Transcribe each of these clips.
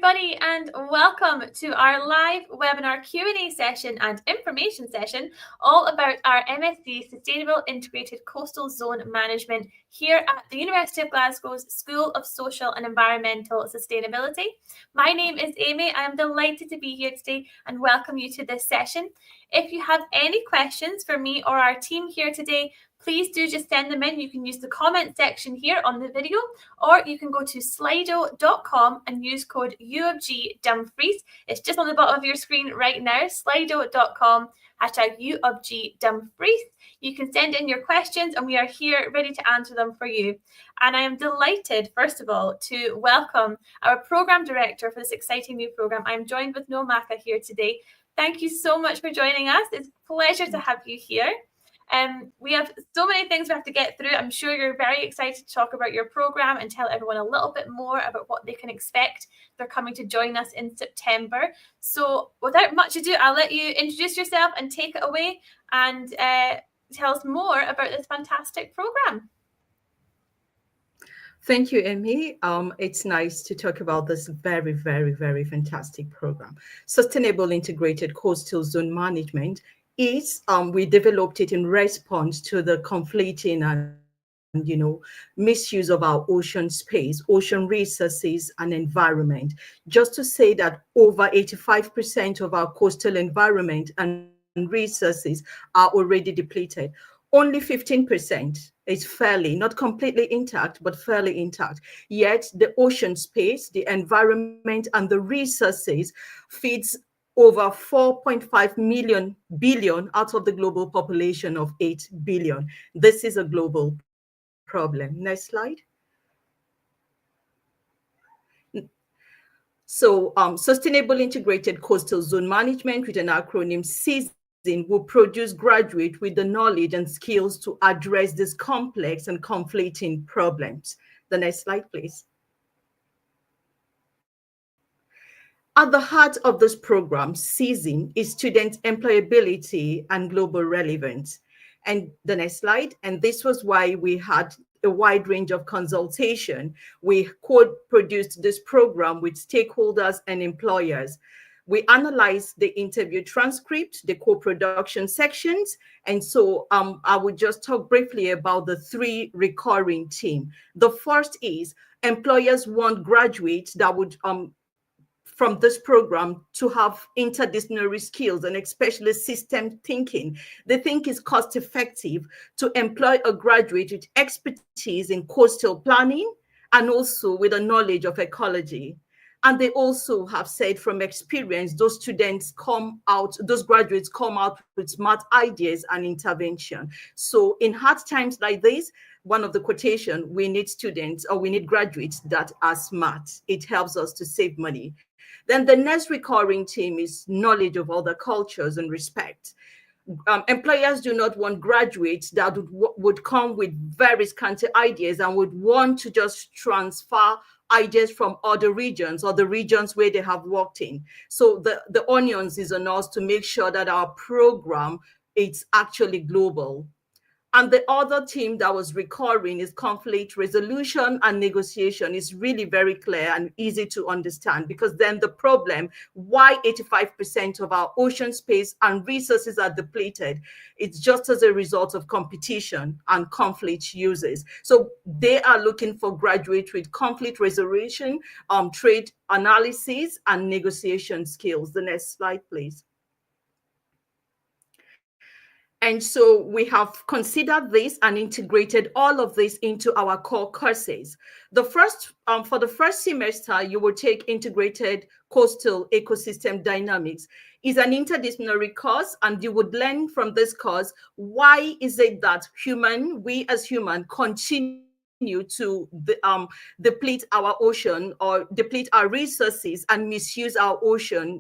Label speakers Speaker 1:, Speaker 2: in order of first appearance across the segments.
Speaker 1: everybody, and welcome to our live webinar Q&A session and information session all about our MSc Sustainable Integrated Coastal Zone Management here at the University of Glasgow's School of Social and Environmental Sustainability. My name is Amy. I am delighted to be here today and welcome you to this session. If you have any questions for me or our team here today, please do just send them in. You can use the comment section here on the video, or you can go to slido.com and use code U of G Dumfries. It's just on the bottom of your screen right now, slido.com, #U of G Dumfries. You can send in your questions and we are here ready to answer them for you. And I am delighted, first of all, to welcome our program director for this exciting new program. I'm joined with Noel Maka here today. Thank you so much for joining us. It's a pleasure to have you here. We have so many things we have to get through. I'm sure you're very excited to talk about your program and tell everyone a little bit more about what they can expect. They're coming to join us in September. So without much ado, I'll let you introduce yourself and take it away and tell us more about this fantastic program.
Speaker 2: Thank you, Amy. It's nice to talk about this very, very, very fantastic program. Sustainable Integrated Coastal Zone Management is, we developed it in response to the conflicting and misuse of our ocean space, ocean resources and environment. Just to say that over 85% of our coastal environment and resources are already depleted. Only 15% is fairly, not completely intact, but fairly intact. Yet the ocean space, the environment and the resources feeds over 4.5 billion out of the global population of 8 billion. This is a global problem. Next slide. So Sustainable Integrated Coastal Zone Management, with an acronym SEASON, will produce graduates with the knowledge and skills to address these complex and conflicting problems. The next slide, please. At the heart of this program, SEASON, is student employability and global relevance. And the next slide. And this was why we had a wide range of consultation. We co-produced this program with stakeholders and employers. We analyzed the interview transcript, the co-production sections. And so I would just talk briefly about the three recurring themes. The first is employers want graduates that would, from this program, to have interdisciplinary skills and especially system thinking. They think it's cost effective to employ a graduate with expertise in coastal planning and also with a knowledge of ecology. And they also have said from experience, those graduates come out with smart ideas and intervention. So in hard times like this, one of the quotation, we need students or we need graduates that are smart. It helps us to save money. Then the next recurring theme is knowledge of other cultures and respect. Employers do not want graduates that would come with very scanty ideas and would want to just transfer ideas from other regions or the regions where they have worked in. So the onions is on us to make sure that our program is actually global. And the other theme that was recurring is conflict resolution and negotiation. Is really very clear and easy to understand, because then the problem, why 85% of our ocean space and resources are depleted, it's just as a result of competition and conflict uses. So they are looking for graduates with conflict resolution, trade analysis and negotiation skills. The next slide, please. And so we have considered this and integrated all of this into our core courses. For the first semester, you will take Integrated Coastal Ecosystem Dynamics. It's an interdisciplinary course, and you would learn from this course, why is it that we as humans continue to deplete our ocean or deplete our resources and misuse our ocean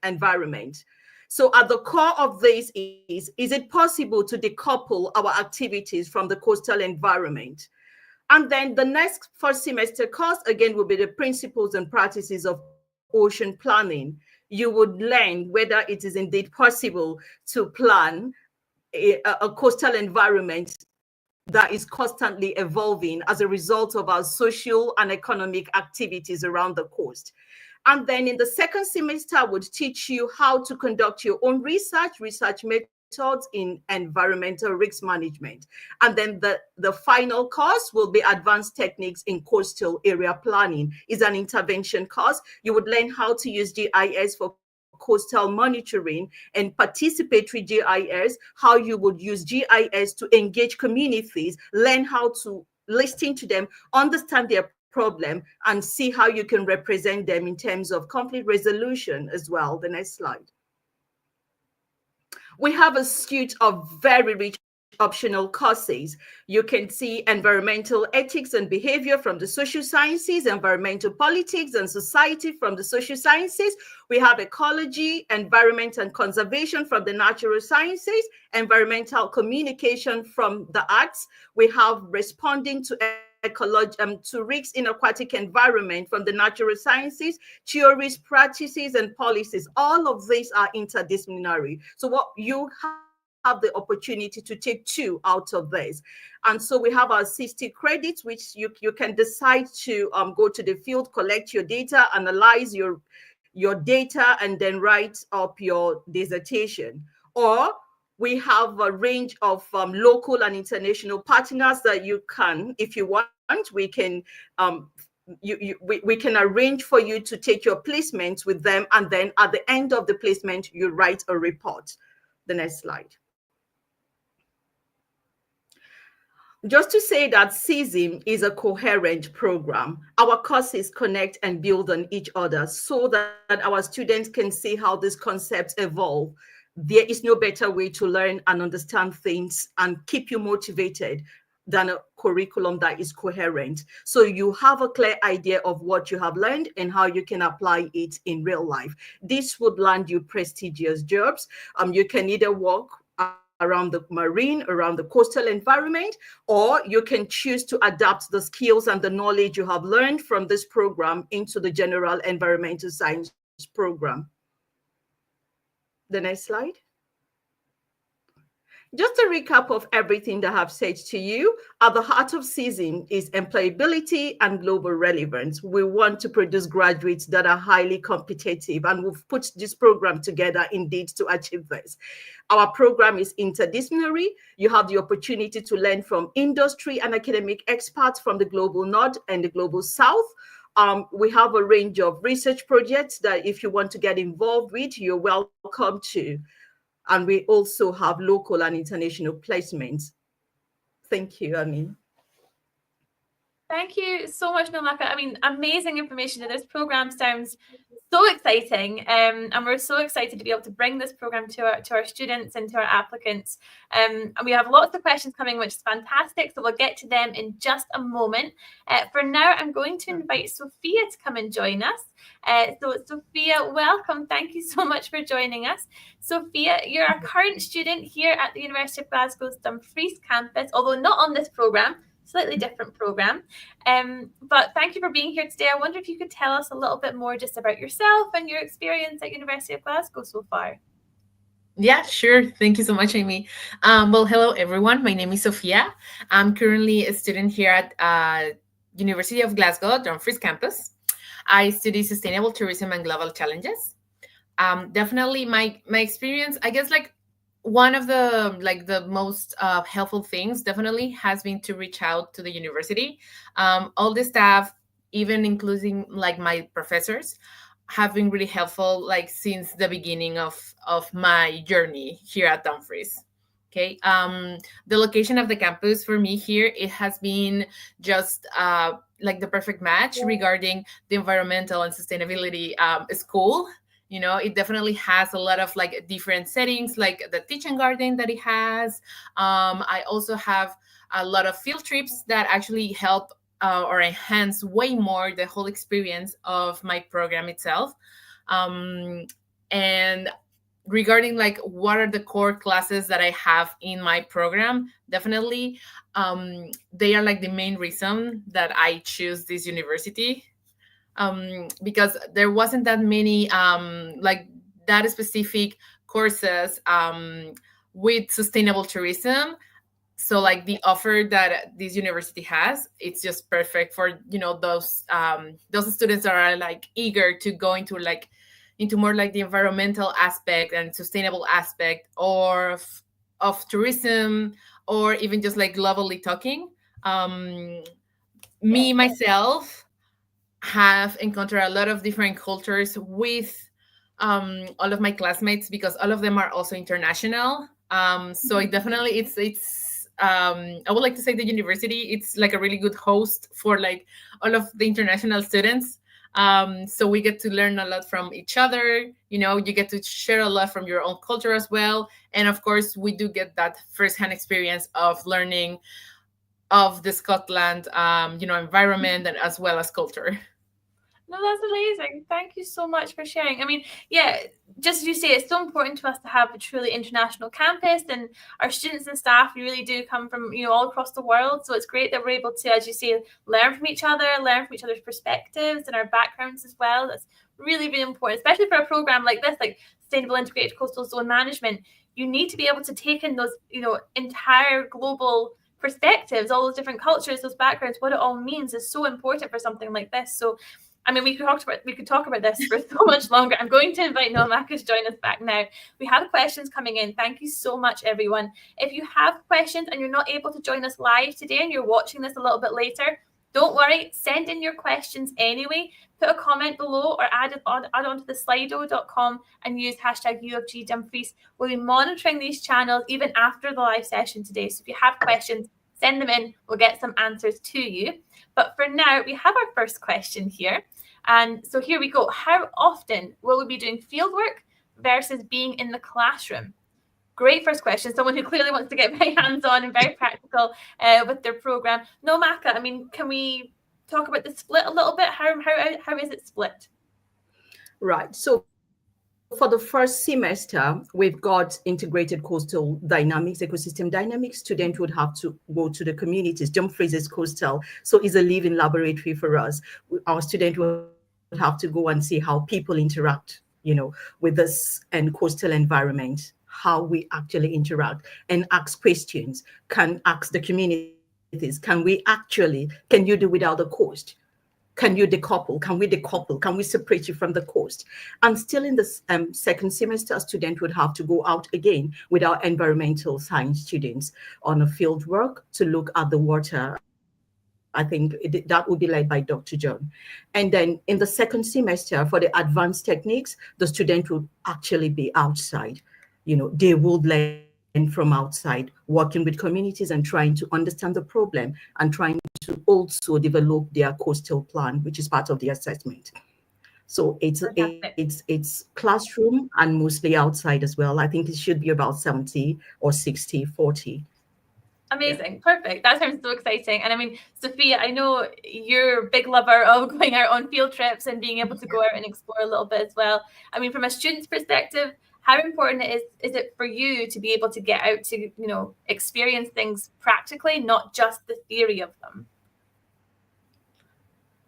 Speaker 2: environment. So at the core of this is it possible to decouple our activities from the coastal environment? And then the next first semester course, again, will be the principles and practices of ocean planning. You would learn whether it is indeed possible to plan a coastal environment that is constantly evolving as a result of our social and economic activities around the coast. And then in the second semester, I would teach you how to conduct your own research methods in environmental risk management. And then the final course will be advanced techniques in coastal area planning. It's an intervention course. You would learn how to use GIS for coastal monitoring and participatory GIS, how you would use GIS to engage communities, learn how to listen to them, understand their problem, and see how you can represent them in terms of conflict resolution as well. The next slide. We have a suite of very rich optional courses. You can see environmental ethics and behavior from the social sciences, environmental politics and society from the social sciences. We have ecology, environment and conservation from the natural sciences, environmental communication from the arts. We have responding to to risks in aquatic environment from the natural sciences, theories, practices, and policies. All of these are interdisciplinary. So what you have the opportunity to take 2 out of this. And so we have our 60 credits, which you can decide to go to the field, collect your data, analyze your data, and then write up your dissertation. Or we have a range of local and international partners that you can, if you want, we can we can arrange for you to take your placement with them, and then at the end of the placement, you write a report. The next slide. Just to say that CISM is a coherent program. Our courses connect and build on each other so that our students can see how these concepts evolve. There is no better way to learn and understand things and keep you motivated than a curriculum that is coherent. So you have a clear idea of what you have learned and how you can apply it in real life. This would land you prestigious jobs. You can either work around the marine, around the coastal environment, or you can choose to adapt the skills and the knowledge you have learned from this program into the general environmental science program. The next slide. Just a recap of everything that I've said to you. At the heart of CISM is employability and global relevance. We want to produce graduates that are highly competitive, and we've put this program together indeed to achieve this. Our program is interdisciplinary. You have the opportunity to learn from industry and academic experts from the global north and the global south. We have a range of research projects that if you want to get involved with, you're welcome to. And we also have local and international placements. Thank you, Amin.
Speaker 1: Thank you so much, Milmaka. I mean, amazing information. This program sounds so exciting, and we're so excited to be able to bring this program to our students and to our applicants. And we have lots of questions coming, which is fantastic. So we'll get to them in just a moment. For now, I'm going to invite Sophia to come and join us. So Sophia, welcome. Thank you so much for joining us. Sophia, you're a current student here at the University of Glasgow's Dumfries campus, although not on this program. Slightly different program. But thank you for being here today. I wonder if you could tell us a little bit more just about yourself and your experience at University of Glasgow so far.
Speaker 3: Yeah, sure. Thank you so much, Amy. Well, hello, everyone. My name is Sophia. I'm currently a student here at University of Glasgow, Dumfries campus. I study sustainable tourism and global challenges. Definitely my experience, I guess, like, one of the most helpful things definitely has been to reach out to the university. All the staff, even including like my professors, have been really helpful, like since the beginning of my journey here at Dumfries. Okay, the location of the campus for me here, it has been just like the perfect match regarding the environmental and sustainability school. You know, it definitely has a lot of like different settings, like the teaching garden that it has. I also have a lot of field trips that actually help or enhance way more the whole experience of my program itself. And regarding like what are the core classes that I have in my program, definitely they are like the main reason that I choose this university. Because there wasn't that many like that specific courses with sustainable tourism So like the offer that this university has, it's just perfect for those students that are like eager to go into more like the environmental aspect and sustainable aspect of tourism, or even just like globally talking. Me myself have encountered a lot of different cultures with all of my classmates, because all of them are also international. So it definitely it's I would like to say the university, it's like a really good host for like all of the international students. So we get to learn a lot from each other. You get to share a lot from your own culture as well, and of course we do get that firsthand experience of learning of the Scotland environment and as well as culture.
Speaker 1: No, that's amazing. Thank you so much for sharing. I mean, yeah, just as you say, it's so important to us to have a truly international campus, and our students and staff, we really do come from, all across the world. So it's great that we're able to, as you say, learn from each other's perspectives and our backgrounds as well. That's really, really important, especially for a program like this, like Sustainable Integrated Coastal Zone Management. You need to be able to take in those, entire global perspectives, all those different cultures, those backgrounds, what it all means is so important for something like this. So I mean, we could talk about this for so much longer. I'm going to invite Noamaka to join us back now. We have questions coming in. Thank you so much, everyone. If you have questions and you're not able to join us live today and you're watching this a little bit later, don't worry. Send in your questions anyway. Put a comment below or add it onto the slido.com and use hashtag #UofGDumfries. We'll be monitoring these channels even after the live session today. So if you have questions, send them in. We'll get some answers to you. But for now, we have our first question here. And so here we go. How often will we be doing fieldwork versus being in the classroom? Great first question. Someone who clearly wants to get very hands-on and very practical with their program. Noamaka, I mean, can we talk about the split a little bit? How is it split?
Speaker 2: Right. So for the first semester, we've got integrated coastal dynamics, ecosystem dynamics. Students would have to go to the communities. Dumfries is coastal, so it's a living laboratory for us. Our student will have to go and see how people interact, with this and coastal environment, how we actually interact, and ask questions. Can ask the communities, can you do without the coast? Can you decouple? Can we decouple? Can we separate you from the coast? And still in the second semester, a student would have to go out again with our environmental science students on a field work to look at the water. I think that would be led by Dr. John. And then in the second semester, for the advanced techniques, the student would actually be outside. They would learn from outside, working with communities and trying to understand the problem and trying to also develop their coastal plan, which is part of the assessment. So it's classroom and mostly outside as well. I think it should be about 70 or 60-40.
Speaker 1: Amazing. Yeah. Perfect. That sounds so exciting. And I mean, Sophia, I know you're a big lover of going out on field trips and being able to go out and explore a little bit as well. I mean, from a student's perspective, how important is it for you to be able to get out to, experience things practically, not just the theory of them?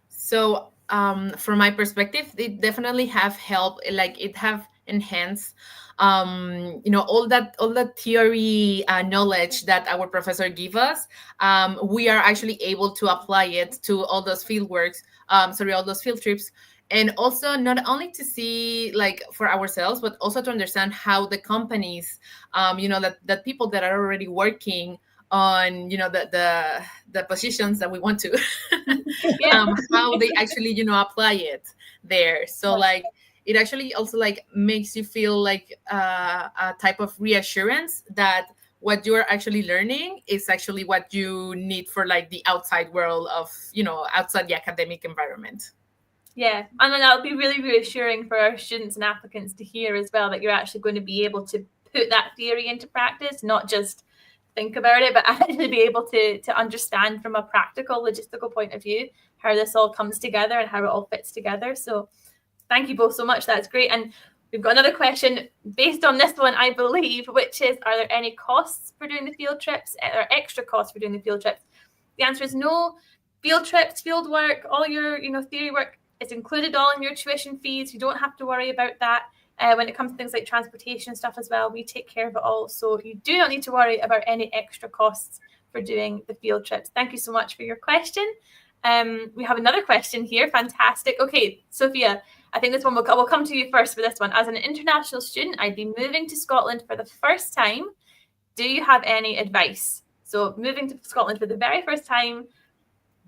Speaker 3: So from my perspective, it definitely have helped, like it have enhanced all that theory knowledge that our professor give us. We are actually able to apply it to all those field works, all those field trips. And also not only to see like for ourselves, but also to understand how the companies, that people that are already working on, the positions that we want to, how they actually, apply it there. So like, it actually also like makes you feel like a type of reassurance that what you're actually learning is actually what you need for like the outside world of, outside the academic environment.
Speaker 1: Yeah, and then that'll be really reassuring for our students and applicants to hear as well, that you're actually going to be able to put that theory into practice, not just think about it, but actually be able to understand from a practical, logistical point of view how this all comes together and how it all fits together. So thank you both so much. That's great. And we've got another question based on this one, I believe, which is, are there any costs for doing the field trips or extra costs for doing the field trips? The answer is no. Field trips, field work, all your theory work, it's included all in your tuition fees. You don't have to worry about that. When it comes to things like transportation stuff as well, we take care of it all. So you do not need to worry about any extra costs for doing the field trips. Thank you so much for your question. We have another question here. Fantastic. Okay, Sophia, I think this one will come to you first for this one. As an international student, I'd be moving to Scotland for the first time. Do you have any advice? So moving to Scotland for the very first time,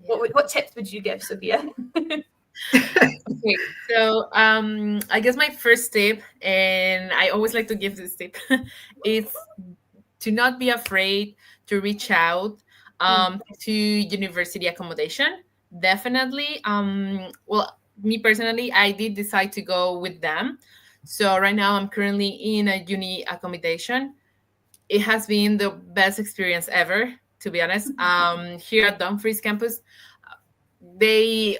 Speaker 1: what tips would you give, Sophia?
Speaker 3: Okay, so I guess my first tip, and I always like to give this tip, is to not be afraid to reach out to university accommodation. Definitely. Well, me personally, I did decide to go with them. So right now I'm currently in a uni accommodation. It has been the best experience ever, to be honest. Here at Dumfries campus, they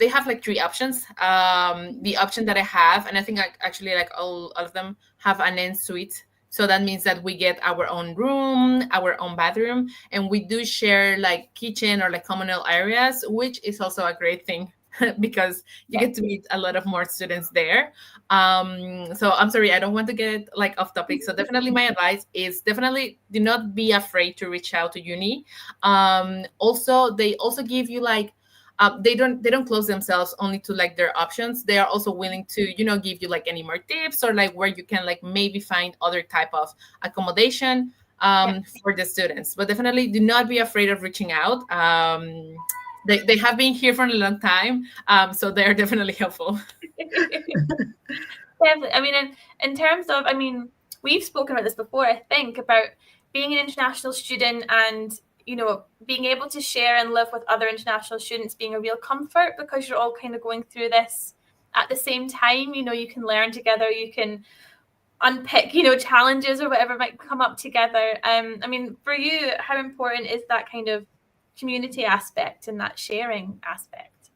Speaker 3: have like 3 options. The option that I have, and I think actually like all of them have an en suite. So that means that we get our own room, our own bathroom, and we do share like kitchen or like communal areas, which is also a great thing because you get to meet a lot of more students there. So I'm sorry, I don't want to get like off topic. So definitely my advice is definitely do not be afraid to reach out to uni. Also, they also give you like they don't close themselves only to like their options. They are also willing to give you like any more tips or like where you can like maybe find other type of accommodation for the students. But definitely do not be afraid of reaching out. They have been here for a long time, so they're definitely helpful.
Speaker 1: Definitely. I mean, in terms of, we've spoken about this before, I think, about being an international student and being able to share and live with other international students being a real comfort because you're all kind of going through this at the same time. You can learn together, you can unpick, challenges or whatever might come up together. For you, how important is that kind of community aspect and that sharing aspect?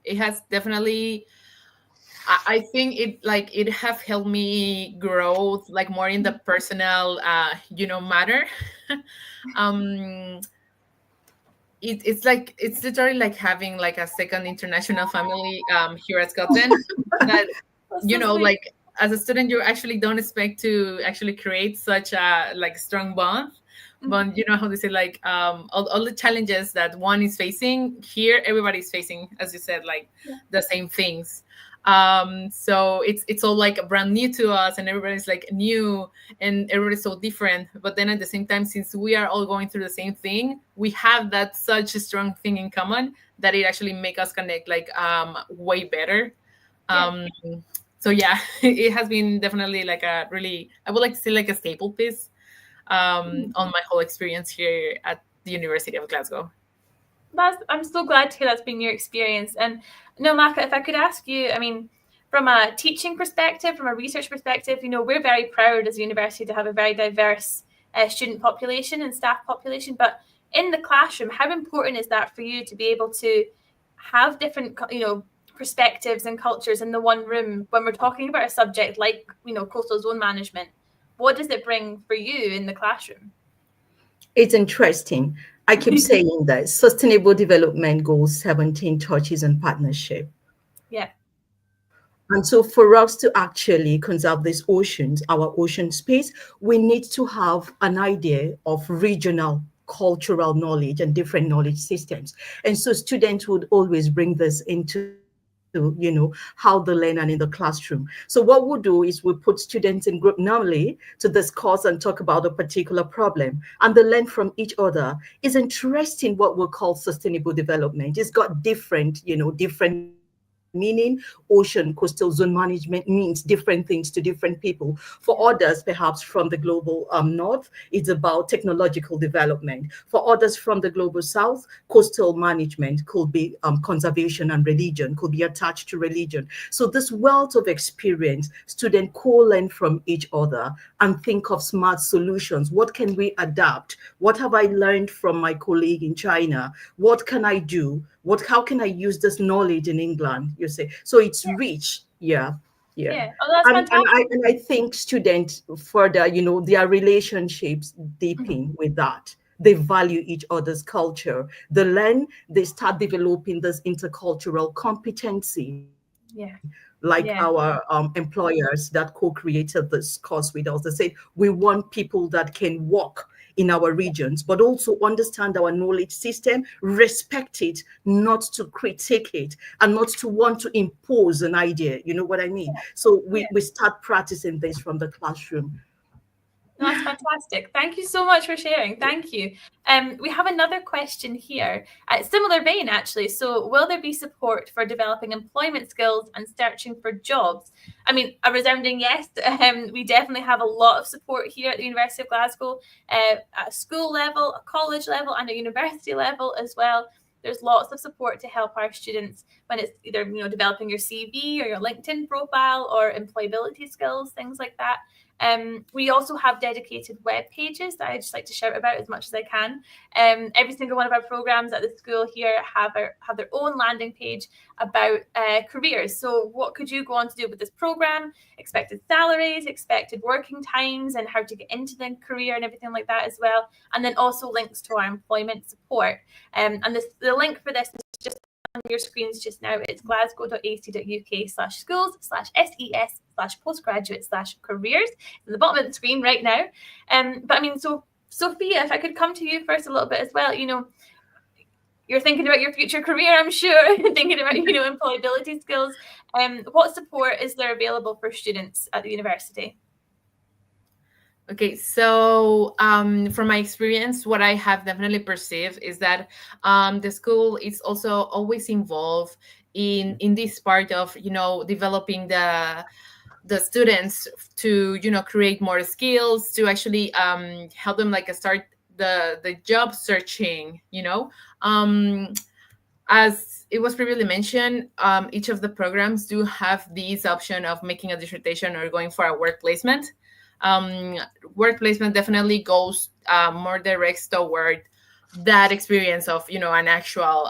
Speaker 3: It has definitely, I think it have helped me grow like more in the personal matter. It's literally like having like a second international family here at Scotland. That like as a student you actually don't expect to actually create such a like strong bond. But you know how they say like all the challenges that one is facing here, everybody's facing, as you said, like the same things. So it's all like brand new to us and everybody's like new and everybody's so different, but then at the same time, since we are all going through the same thing, we have that such a strong thing in common that it actually make us connect like way better. So yeah, it has been definitely like a really, I would like to say like a staple piece on my whole experience here at the University of Glasgow.
Speaker 1: I'm so glad to hear that's been your experience. And no, Maka, if I could ask you, from a teaching perspective, from a research perspective, we're very proud as a university to have a very diverse student population and staff population. But in the classroom, how important is that for you to be able to have different, perspectives and cultures in the one room when we're talking about a subject like, coastal zone management? What does it bring for you in the classroom?
Speaker 2: It's interesting. I keep saying that Sustainable Development Goals 17 touches on partnership.
Speaker 1: Yeah.
Speaker 2: And so for us to actually conserve these oceans, our ocean space, we need to have an idea of regional cultural knowledge and different knowledge systems. And so students would always bring this into how they learn and in the classroom. So what we'll do is we put students in group normally to discuss and talk about a particular problem, and they learn from each other. It's interesting what we call sustainable development. It's got different meaning. Ocean coastal zone management means different things to different people. For others, perhaps from the global north, it's about technological development. For others from the global south, coastal management could be conservation and religion, could be attached to religion. So this wealth of experience, students co-learn from each other and think of smart solutions. What can we adapt? What have I learned from my colleague in China? What can I do? How can I use this knowledge in England? You say, so it's rich. Yeah.
Speaker 1: Oh, that's fantastic.
Speaker 2: And I think students further, their relationships deepen with that. They value each other's culture. They start developing this intercultural competency.
Speaker 1: Yeah.
Speaker 2: like
Speaker 1: Yeah.
Speaker 2: our employers that co-created this course with us. They said, we want people that can work in our regions, but also understand our knowledge system, respect it, not to critique it, and not to want to impose an idea. You know what I mean? So we start practicing this from the classroom.
Speaker 1: No, that's fantastic. Thank you so much for sharing. Thank you. We have another question here. Similar vein, actually. So, will there be support for developing employment skills and searching for jobs? I mean, a resounding yes. We definitely have a lot of support here at the University of Glasgow, at a school level, a college level, and a university level as well. There's lots of support to help our students when it's either developing your CV or your LinkedIn profile or employability skills, things like that. We also have dedicated web pages that I just like to shout about as much as I can. Every single one of our programs at the school here have their own landing page about careers. So what could you go on to do with this program, expected salaries, expected working times, and how to get into the career and everything like that as well. And then also links to our employment support. And the link for this is just on your screens just now. It's glasgow.ac.uk/schools/SES/postgraduate/careers. At the bottom of the screen right now. But I mean, so Sophia, if I could come to you first a little bit as well, you're thinking about your future career, I'm sure, thinking about, employability skills. What support is there available for students at the university?
Speaker 3: Okay, so from my experience, what I have definitely perceived is that the school is also always involved in this part of developing the students to create more skills, to actually help them start the job searching. As it was previously mentioned, each of the programs do have this option of making a dissertation or going for a work placement. Work placement definitely goes more direct toward that experience of an actual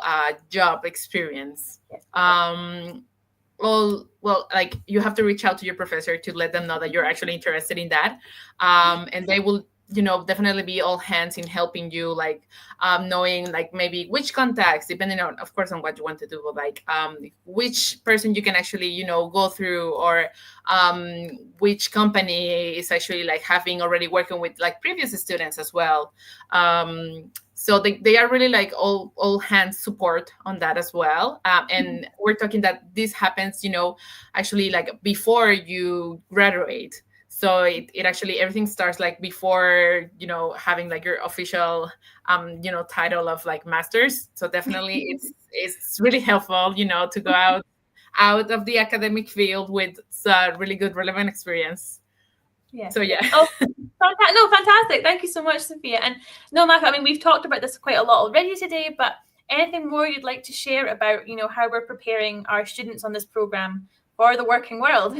Speaker 3: job experience. Well, like you have to reach out to your professor to let them know that you're actually interested in that, and they will definitely be all hands in helping you, knowing maybe which contacts, depending on, of course, on what you want to do, but which person you can actually go through, or which company is actually having already working with previous students as well. So they are really all hands support on that as well. And we're talking that this happens, actually before you graduate. So it actually, everything starts before, having your official, title of masters. So definitely it's really helpful, to go out of the academic field with really good relevant experience.
Speaker 1: Yeah.
Speaker 3: So yeah.
Speaker 1: Oh, fantastic. Thank you so much, Sophia. And no, Maka, I mean, we've talked about this quite a lot already today, but anything more you'd like to share about, how we're preparing our students on this program for the working world?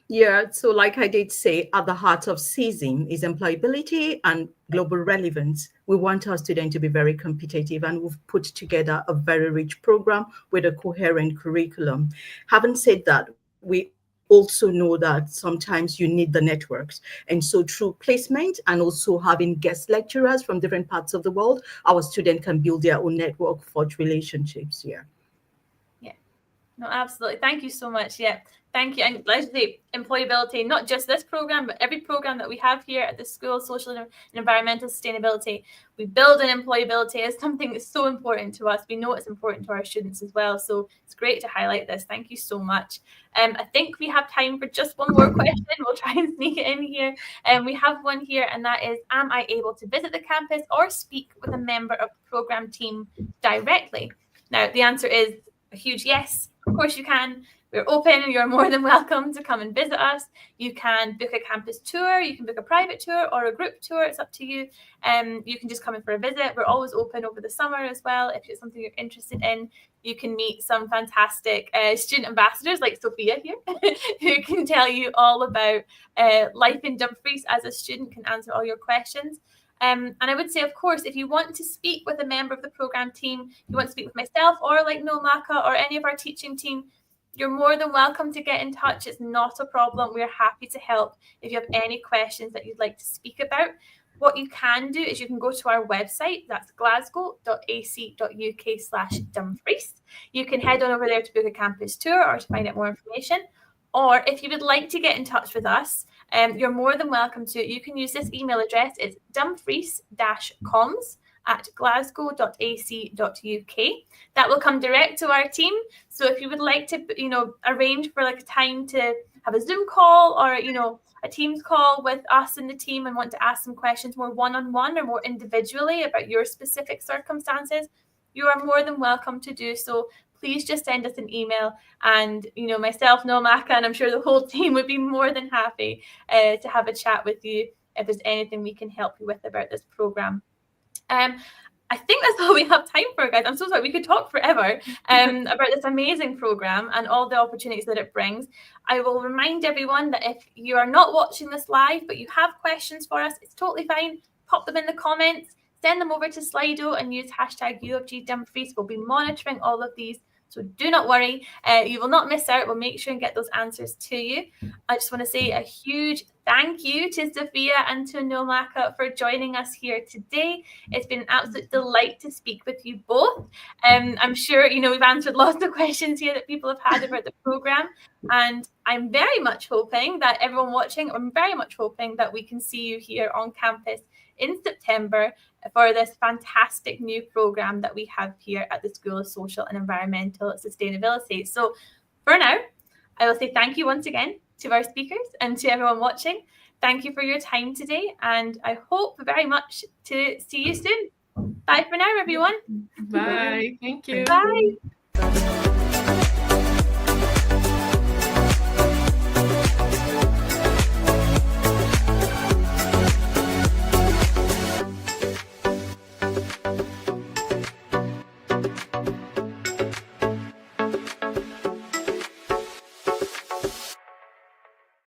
Speaker 2: Yeah, so like I did say, at the heart of CESIM is employability and global relevance. We want our students to be very competitive, and we've put together a very rich program with a coherent curriculum. Having said that, we also know that sometimes you need the networks. And so through placement and also having guest lecturers from different parts of the world, our students can build their own network, forge relationships. Yeah.
Speaker 1: No, absolutely. Thank you so much. Yeah, thank you. And let's say employability, not just this program, but every program that we have here at the school, social and environmental sustainability, we build in employability as something that's so important to us. We know it's important to our students as well. So it's great to highlight this. Thank you so much. I think we have time for just one more question. We'll try and sneak it in here. We have one here, and that is, am I able to visit the campus or speak with a member of the program team directly? Now, the answer is a huge yes. Of course you can. We're open. You're more than welcome to come and visit us. You can book a campus tour. You can book a private tour or a group tour. It's up to you. You can just come in for a visit. We're always open over the summer as well. If it's something you're interested in, you can meet some fantastic student ambassadors like Sophia here, who can tell you all about life in Dumfries as a student, can answer all your questions. And I would say, of course, if you want to speak with a member of the program team, you want to speak with myself or Nomaka or any of our teaching team, you're more than welcome to get in touch. It's not a problem. We're happy to help if you have any questions that you'd like to speak about. what you can do is you can go to our website, that's glasgow.ac.uk/Dumfries. You can head on over there to book a campus tour or to find out more information. Or if you would like to get in touch with us, you're more than welcome to. You can use this email address. It's dumfries-comms@glasgow.ac.uk. That will come direct to our team. So if you would like to, arrange for like a time to have a Zoom call or, a Teams call with us and the team and want to ask some questions more one-on-one or more individually about your specific circumstances, you are more than welcome to do so. Please just send us an email, and myself, Nomaka, and I'm sure the whole team would be more than happy to have a chat with you if there's anything we can help you with about this program. I think that's all we have time for, guys. I'm so sorry. We could talk forever about this amazing program and all the opportunities that it brings. I will remind everyone that if you are not watching this live, but you have questions for us, it's totally fine. Pop them in the comments, send them over to Slido and use #UofGDumfries. We'll be monitoring all of these. So do not worry, you will not miss out. We'll make sure and get those answers to you. I just want to say a huge thank you to Sophia and to Nomaka for joining us here today. It's been an absolute delight to speak with you both. I'm sure, we've answered lots of questions here that people have had about the program. And I'm very much hoping that everyone watching, I'm very much hoping that we can see you here on campus in September for this fantastic new program that we have here at the School of Social and Environmental Sustainability. So for now, I will say thank you once again to our speakers and to everyone watching. Thank you for your time today, and I hope very much to see you soon. Bye for now, everyone.
Speaker 3: Bye. Thank you.
Speaker 1: Bye.